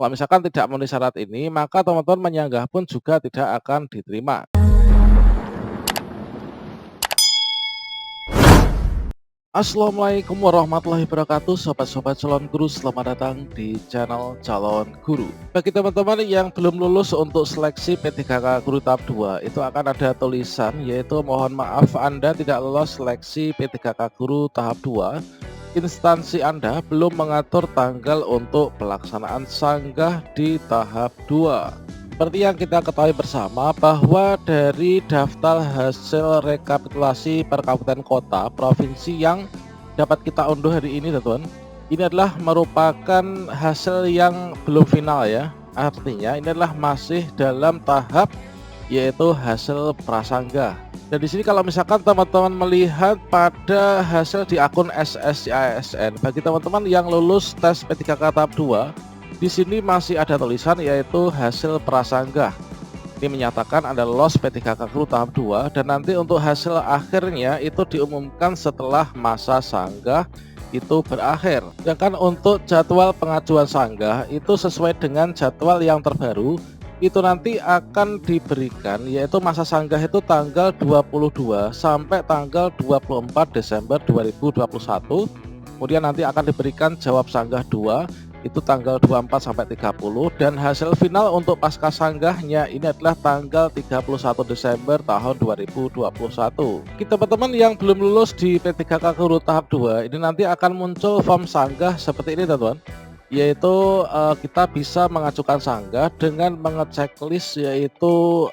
Kalau misalkan tidak memenuhi syarat ini, maka teman-teman menyanggah pun juga tidak akan diterima. Assalamualaikum warahmatullahi wabarakatuh, sobat-sobat calon guru, selamat datang di channel calon guru. Bagi teman-teman yang belum lulus untuk seleksi P3K Guru tahap 2, itu akan ada tulisan yaitu mohon maaf Anda tidak lolos seleksi P3K Guru tahap 2. Instansi Anda belum mengatur tanggal untuk pelaksanaan sanggah di tahap 2. Seperti yang kita ketahui bersama bahwa dari daftar hasil rekapitulasi per kabupaten kota provinsi yang dapat kita unduh hari ini teman-teman, ini adalah merupakan hasil yang belum final ya. Artinya ini adalah masih dalam tahap yaitu hasil prasanggah. Dan di sini kalau misalkan teman-teman melihat pada hasil di akun SSCISN, bagi teman-teman yang lulus tes P3K tahap 2, di sini masih ada tulisan yaitu hasil prasanggah. Ini menyatakan Anda lolos P3K Guru tahap 2 dan nanti untuk hasil akhirnya itu diumumkan setelah masa sanggah itu berakhir. Sedangkan untuk jadwal pengajuan sanggah itu sesuai dengan jadwal yang terbaru, itu nanti akan diberikan yaitu masa sanggah itu tanggal 22 sampai tanggal 24 Desember 2021. Kemudian nanti akan diberikan jawab sanggah 2 itu tanggal 24 sampai 30, dan hasil final untuk pasca sanggahnya ini adalah tanggal 31 Desember tahun 2021. Kita teman-teman yang belum lulus di P3K Guru tahap 2 ini nanti akan muncul form sanggah seperti ini teman-teman, yaitu kita bisa mengajukan sanggah dengan mengecek list yaitu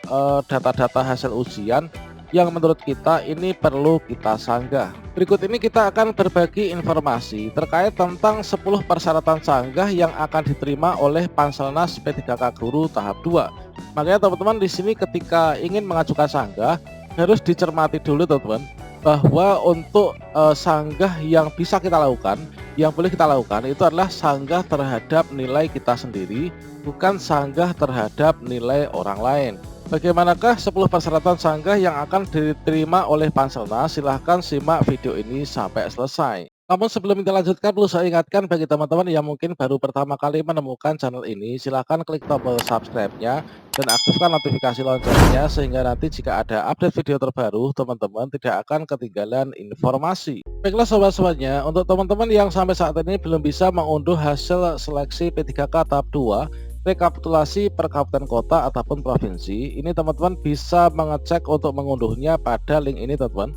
data-data hasil ujian yang menurut kita ini perlu kita sanggah. Berikut ini kita akan berbagi informasi terkait tentang 10 persyaratan sanggah yang akan diterima oleh Panselnas P3K Guru tahap 2. Makanya teman-teman di sini ketika ingin mengajukan sanggah harus dicermati dulu teman-teman, bahwa untuk sanggah yang bisa kita lakukan, yang boleh kita lakukan itu adalah sanggah terhadap nilai kita sendiri, bukan sanggah terhadap nilai orang lain. Bagaimanakah 10 persyaratan sanggah yang akan diterima oleh Panselnas? Silahkan simak video ini sampai selesai. Namun sebelum kita lanjutkan, perlu saya ingatkan bagi teman-teman yang mungkin baru pertama kali menemukan channel ini, silahkan klik tombol subscribe-nya dan aktifkan notifikasi loncengnya sehingga nanti jika ada update video terbaru, teman-teman tidak akan ketinggalan informasi. Baiklah sobat-sobatnya, untuk teman-teman yang sampai saat ini belum bisa mengunduh hasil seleksi P3K tahap 2 rekapitulasi per kabupaten kota ataupun provinsi, ini teman-teman bisa mengecek untuk mengunduhnya pada link ini teman-teman,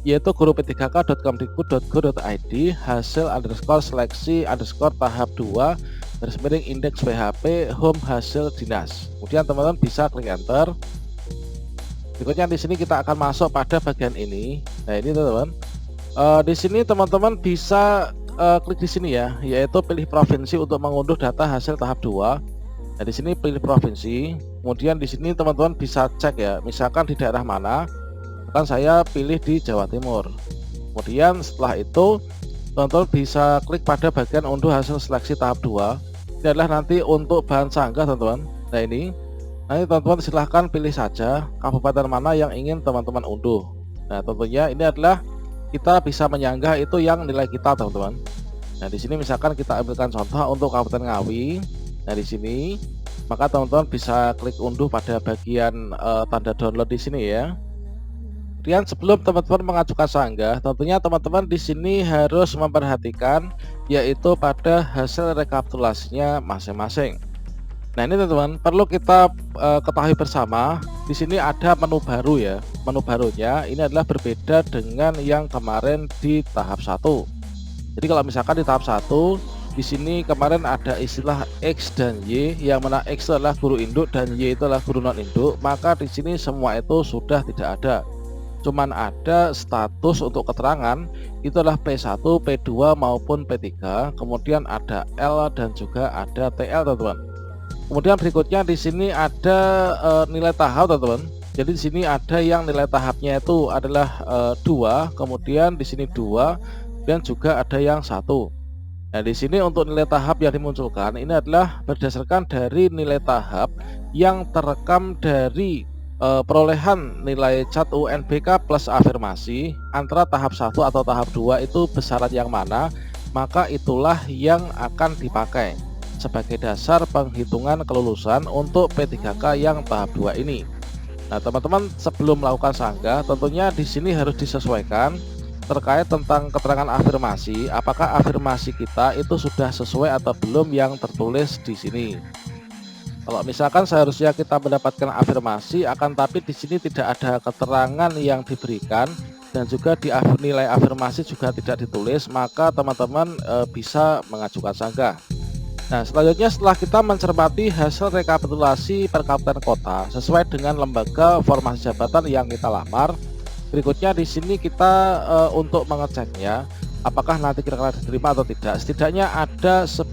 yaitu guru-p3k.kemdikbud.go.id hasil_seleksi_tahap 2 indeks PHP home hasil dinas. Kemudian teman-teman bisa klik enter. Berikutnya di sini kita akan masuk pada bagian ini. Nah ini teman-teman, di sini teman-teman bisa klik di sini ya, yaitu pilih provinsi untuk mengunduh data hasil tahap 2. Nah di sini pilih provinsi, kemudian di sini teman-teman bisa cek ya, misalkan di daerah mana. Kan saya pilih di Jawa Timur. Kemudian setelah itu teman-teman bisa klik pada bagian unduh hasil seleksi tahap 2. Ini adalah nanti untuk bahan sanggah teman-teman. Nah ini, nanti teman-teman silahkan pilih saja kabupaten mana yang ingin teman-teman unduh. Nah tentunya ini adalah kita bisa menyanggah itu yang nilai kita teman-teman. Nah di sini misalkan kita ambilkan contoh untuk Kabupaten Ngawi. Nah di sini maka teman-teman bisa klik unduh pada bagian tanda download di sini ya. Kemudian sebelum teman-teman mengajukan sanggah, tentunya teman-teman di sini harus memperhatikan yaitu pada hasil rekapitulasinya masing-masing. Nah ini teman-teman perlu kita ketahui bersama, di sini ada menu baru ya. Menu barunya ini adalah berbeda dengan yang kemarin di tahap 1. Jadi kalau misalkan di tahap 1 di sini kemarin ada istilah X dan Y, yang mana X adalah guru induk dan Y itu adalah guru non induk, maka di sini semua itu sudah tidak ada. Cuman ada status untuk keterangan itu adalah P1, P2 maupun P3, kemudian ada L dan juga ada TL teman-teman. Kemudian berikutnya di sini ada nilai tahap teman-teman. Jadi di sini ada yang nilai tahapnya itu adalah 2, kemudian di sini 2 dan juga ada yang 1. Nah di sini untuk nilai tahap yang dimunculkan ini adalah berdasarkan dari nilai tahap yang terekam dari perolehan nilai CAT UNBK plus afirmasi antara tahap 1 atau tahap 2 itu besaran yang mana, maka itulah yang akan dipakai. sebagai dasar penghitungan kelulusan untuk P3K yang tahap 2 ini. Nah, teman-teman sebelum melakukan sanggah tentunya di sini harus disesuaikan terkait tentang keterangan afirmasi, apakah afirmasi kita itu sudah sesuai atau belum yang tertulis di sini. Kalau misalkan seharusnya kita mendapatkan afirmasi, akan tapi di sini tidak ada keterangan yang diberikan dan juga di nilai afirmasi juga tidak ditulis, maka teman-teman bisa mengajukan sanggah. Nah, selanjutnya setelah kita mencermati hasil rekapitulasi per kabupaten kota sesuai dengan lembaga formasi jabatan yang kita lamar, berikutnya di sini kita untuk mengeceknya apakah nanti kira-kira diterima atau tidak. Setidaknya ada 10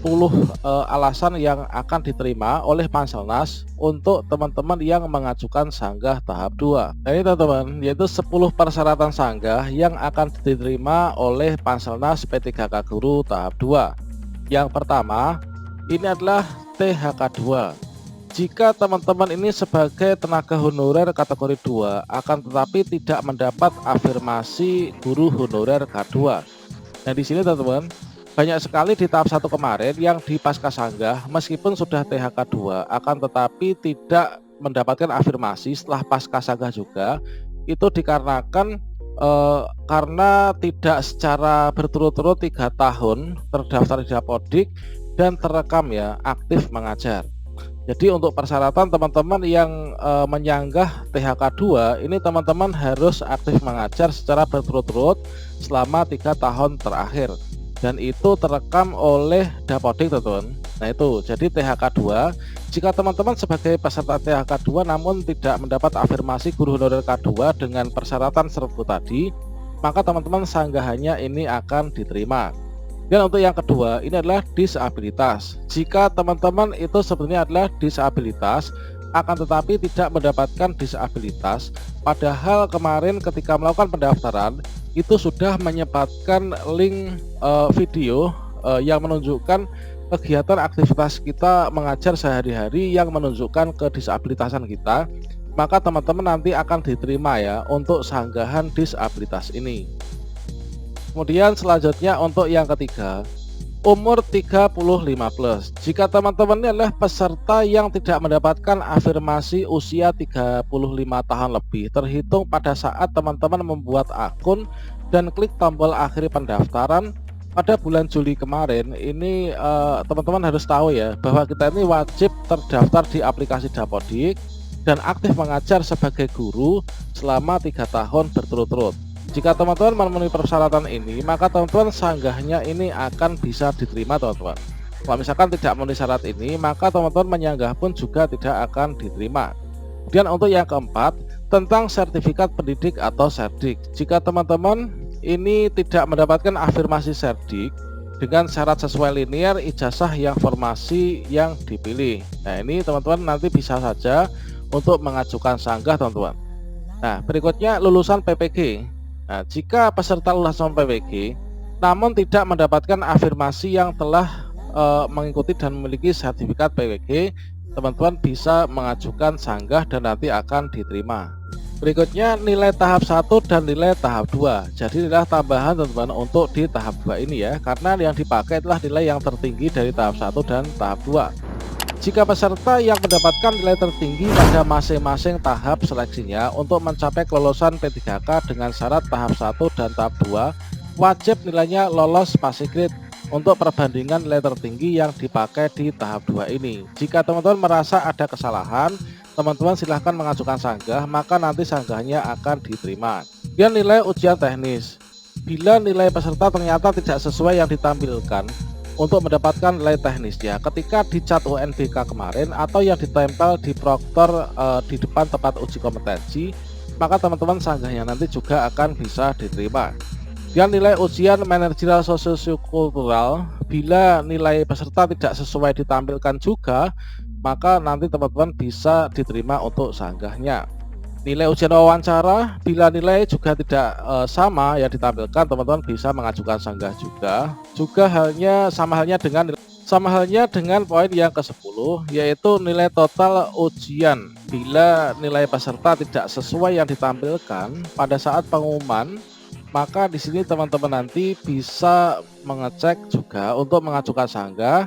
alasan yang akan diterima oleh Panselnas untuk teman-teman yang mengajukan sanggah tahap 2. Nah, ini teman-teman, yaitu 10 persyaratan sanggah yang akan diterima oleh Panselnas P3K Guru tahap 2. Yang pertama, ini adalah THK2. Jika teman-teman ini sebagai tenaga honorer kategori 2 akan tetapi tidak mendapat afirmasi guru honorer K2. Nah, di sini teman-teman banyak sekali di tahap 1 kemarin yang di pasca sanggah meskipun sudah THK2 akan tetapi tidak mendapatkan afirmasi setelah pasca sanggah juga. Itu dikarenakan karena tidak secara berturut-turut 3 tahun terdaftar di Dapodik dan terekam ya aktif mengajar. Jadi untuk persyaratan teman-teman yang menyanggah THK2 ini teman-teman harus aktif mengajar secara berturut-turut selama 3 tahun terakhir dan itu terekam oleh Dapodik teman-teman. Nah itu jadi THK2. Jika teman-teman sebagai peserta THK2 namun tidak mendapat afirmasi guru honorer K2 dengan persyaratan serbu tadi, maka teman-teman sanggahannya ini akan diterima. Dan untuk yang kedua ini adalah disabilitas. Jika teman-teman itu sebenarnya adalah disabilitas akan tetapi tidak mendapatkan disabilitas, padahal kemarin ketika melakukan pendaftaran itu sudah menyempatkan link video yang menunjukkan kegiatan aktivitas kita mengajar sehari-hari yang menunjukkan kedisabilitasan kita, maka teman-teman nanti akan diterima ya untuk sanggahan disabilitas ini. Kemudian selanjutnya untuk yang ketiga, umur 35+. Jika teman-teman ini adalah peserta yang tidak mendapatkan afirmasi usia 35 tahun lebih terhitung pada saat teman-teman membuat akun dan klik tombol akhiri pendaftaran pada bulan Juli kemarin, ini teman-teman harus tahu ya bahwa kita ini wajib terdaftar di aplikasi Dapodik dan aktif mengajar sebagai guru selama 3 tahun berturut-turut. Jika teman-teman memenuhi persyaratan ini, maka teman-teman sanggahnya ini akan bisa diterima teman-teman. Kalau misalkan tidak memenuhi syarat ini, maka teman-teman menyanggah pun juga tidak akan diterima. Kemudian untuk yang keempat, tentang sertifikat pendidik atau serdik. Jika teman-teman ini tidak mendapatkan afirmasi serdik dengan syarat sesuai linear ijazah yang formasi yang dipilih. Nah, ini teman-teman nanti bisa saja untuk mengajukan sanggah teman-teman. Nah, berikutnya lulusan PPG. Nah, jika peserta lulusan PPG namun tidak mendapatkan afirmasi yang telah mengikuti dan memiliki sertifikat PPG, teman-teman bisa mengajukan sanggah dan nanti akan diterima. Berikutnya nilai tahap 1 dan nilai tahap 2. Jadi nilai tambahan teman-teman untuk di tahap 2 ini ya, karena yang dipakai adalah nilai yang tertinggi dari tahap 1 dan tahap 2. Jika peserta yang mendapatkan nilai tertinggi pada masing-masing tahap seleksinya untuk mencapai kelulusan P3K dengan syarat tahap 1 dan tahap 2, wajib nilainya lolos Pasigrit untuk perbandingan nilai tertinggi yang dipakai di tahap 2 ini. Jika teman-teman merasa ada kesalahan, teman-teman silahkan mengajukan sanggah, maka nanti sanggahnya akan diterima. Dan nilai ujian teknis. Bila nilai peserta ternyata tidak sesuai yang ditampilkan, untuk mendapatkan nilai teknisnya ketika dicat UNBK kemarin atau yang ditempel di proktor di depan tempat uji kompetensi, maka teman-teman sanggahnya nanti juga akan bisa diterima. Dan nilai ujian manajerial sosiokultural, bila nilai peserta tidak sesuai ditampilkan juga, maka nanti teman-teman bisa diterima untuk sanggahnya. Nilai ujian wawancara, bila nilai juga tidak sama yang ditampilkan, teman-teman bisa mengajukan sanggah juga. Juga sama halnya dengan poin yang ke-10, yaitu nilai total ujian. Bila nilai peserta tidak sesuai yang ditampilkan pada saat pengumuman, maka di sini teman-teman nanti bisa mengecek juga untuk mengajukan sanggah.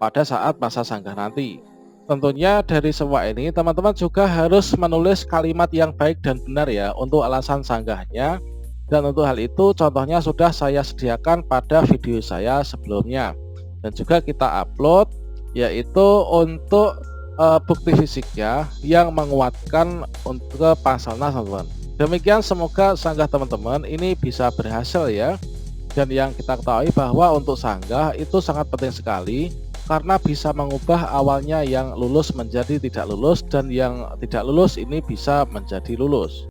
pada saat masa sanggah nanti. Tentunya dari semua ini teman-teman juga harus menulis kalimat yang baik dan benar ya untuk alasan sanggahnya, dan untuk hal itu contohnya sudah saya sediakan pada video saya sebelumnya dan juga kita upload, yaitu untuk bukti fisiknya yang menguatkan untuk pasalnya teman-teman. Demikian, semoga sanggah teman-teman ini bisa berhasil ya. Dan yang kita ketahui bahwa untuk sanggah itu sangat penting sekali karena bisa mengubah awalnya yang lulus menjadi tidak lulus dan yang tidak lulus ini bisa menjadi lulus.